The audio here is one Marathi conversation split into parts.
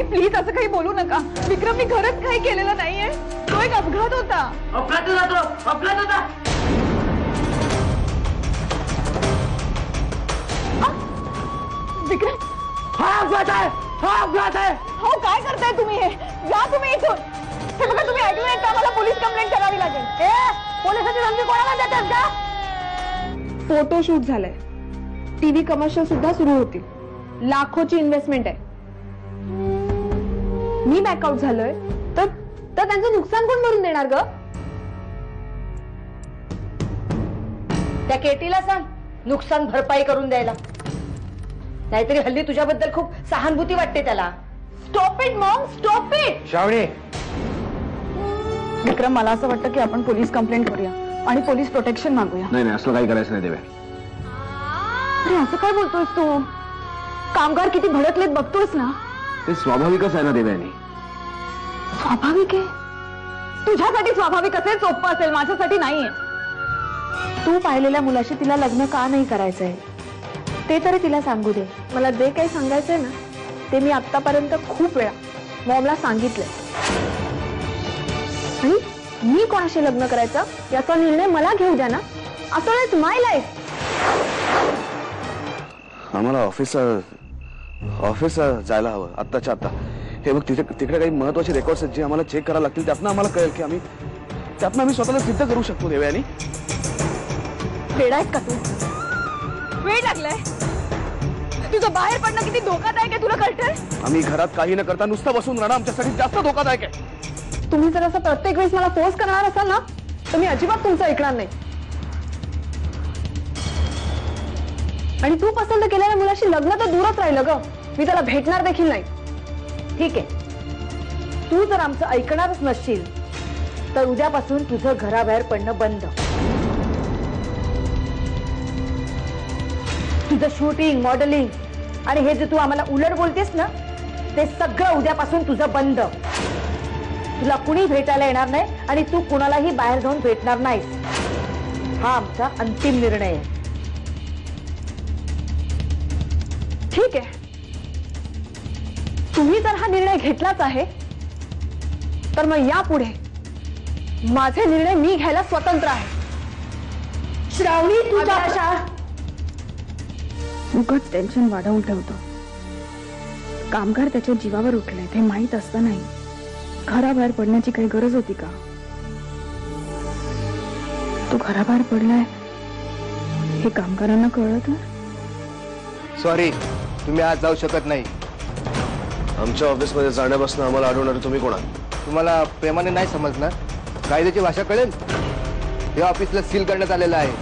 प्लीज असं काही बोलू नका. विक्रमने खरंच काही केलेलं नाहीये. तो एक अपघात होता. अपघात होता. विक्रम, हा अपघात आहे. हो काय करताय तुम्ही? हे या तुम्ही इथून. हे बघा, तुम्ही ऐकलं नाही का? मला पोलीस कंप्लेंट करावी लागेल. पोलिसांची धमकी कोणाला देतात का? फोटोशूट झालंय, टीव्ही कमर्शियल सुद्धा सुरू होतील, लाखोची इन्व्हेस्टमेंट आहे. मी बॅकआउट झालोय तर त्यांचं नुकसान कोण भरून देणार ग? त्या केटीला सांग नुकसान भरपाई करून द्यायला. नाहीतरी हल्ली तुझ्याबद्दल खूप सहानुभूती वाटते त्याला. Stop it mom, stop it. Shravani, Vikram, मला असं वाटतं की आपण पोलीस कंप्लेंट करूया आणि पोलीस प्रोटेक्शन मागूया. नाही असं काही करायचं नाही देव्या. अरे असं काय बोलतोयस तू? कामगार किती भडकलेत बघतोयस ना. ते स्वाभाविकच आहे ना देव्यानी. स्वाभाविक आहे? तुझ्यासाठी स्वाभाविक असेल, सोपं असेल, माझ्यासाठी नाहीये. तू पाहिलेल्या मुलाशी तिला लग्न का नाही करायचंय ते तरी तिला सांगू दे. मला जे काही सांगायचंय ना ते मी आतापर्यंत खूप वेळा मॉमला सांगितलंय. आणि मी कोणाशी लग्न करायचं याचा निर्णय मला घेऊ द्या ना. असं इट्स माय लाईफ. आम्हाला ऑफिस जायला हवं आत्ताच्या आता. हे बघ, तिकडे काही महत्वाचे रेकॉर्ड्स आहेत जे आम्हाला चेक करायला लागतील. त्यातनं आम्हाला कळेल की आम्ही स्वतःला सिद्ध करू शकतो देव्यानी. वेडा आहेस का तू? वेळ लागलाय. तुझं बाहेर पडणं किती धोकादायक आहे तुला कळतंय? आम्ही घरात काही न करता नुसतं बसून राहणं आमच्यासाठी जास्त धोकादायक आहे. तुम्ही जर असं प्रत्येक वेळेस मला फोर्स करणार असाल ना तर मी अजिबात तुमचं ऐकणार नाही. आणि तू पसंत केलेल्या मुलाशी लग्न तर दूरच राहिलं ग. मी त्याला भेटणार देखील नाही. ठीक आहे, तू जर आमचं ऐकणारच नसशील तर उद्यापासून तुझं घराबाहेर पडणं बंद. तुझं शूटिंग, मॉडेलिंग आणि हे जे तू आम्हाला उलट बोलतेस ना ते सगळं उद्यापासून तुझं बंद. तुला कुणी भेटायला येणार नाही आणि तू कुणालाही बाहेर जाऊन भेटणार नाहीस. हा आमचा अंतिम निर्णय आहे. ठीक आहे, तुम्ही जर हा निर्णय घेतलाच आहे तर मग यापुढे माझे निर्णय मी घ्यायला स्वतंत्र आहे. श्रावणी, तुझ्या उगाच टेन्शन वाढवून ठेवतो. कामगार त्याच्या जीवावर उठले हे माहीत असतानाही घराबाहेर पडण्याची काही गरज होती का? तो घराबाहेर पडलाय हे कामगारांना कळलं तर? सॉरी, तुम्ही आज जाऊ शकत नाही. आमच्या ऑफिसमध्ये जाण्यापासून आम्हाला अडवणार तुम्ही कोण आहात? तुम्हाला प्रेमाने नाही समजणार. कायद्याची भाषा कळेल. हे ऑफिसला सील करण्यात आलेलं आहे.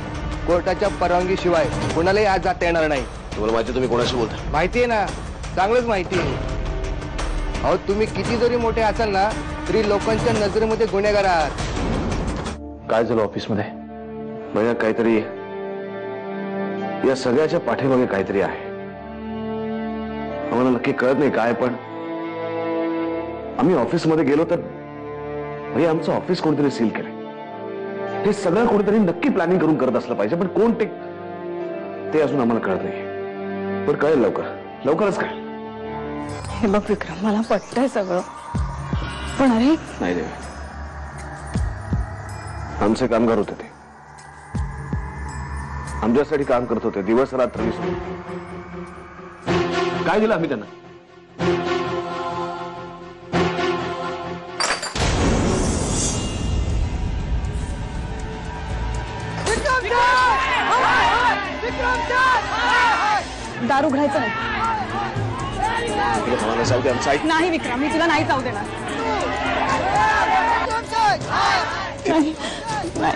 कोर्टाच्या परवानगीशिवाय कोणालाही आज जाता येणार नाही. तुम्हाला माहिती तुम्ही कोणाशी बोलता? माहिती आहे ना, चांगलंच माहिती आहे. अहो, तुम्ही किती जरी मोठे असाल ना तरी लोकांच्या नजरेमध्ये गुन्हेगार आहात. काय झालं ऑफिसमध्ये? म्हणजे काहीतरी या सगळ्याच्या पाठीमागे काहीतरी आहे. आम्हाला नक्की कळत नाही काय, पण आम्ही ऑफिसमध्ये गेलो तर म्हणजे आमचं ऑफिस कोणतरी सील केलंय. हे सगळं कोणीतरी नक्की प्लॅनिंग करून करत असलं पाहिजे, पण कोण ते अजून आम्हाला कळत नाही. पण कळेल लवकरच कळेल. हे बघ विक्रम, मला पटतंय सगळं, पण अरे नाही देव, आमचे कामगार होते ते. आमच्यासाठी काम करत होते दिवस रात्र विसरून. काय दिलं आम्ही त्यांना? दारू घ्यायचं नाही. नाही विक्रम, मी तुला नाही जाऊ देणार. नाही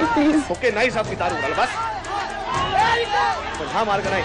प्लीज. ओके, नाही साहेब, मी दारू घाल बस. पण हा मार्ग नाही.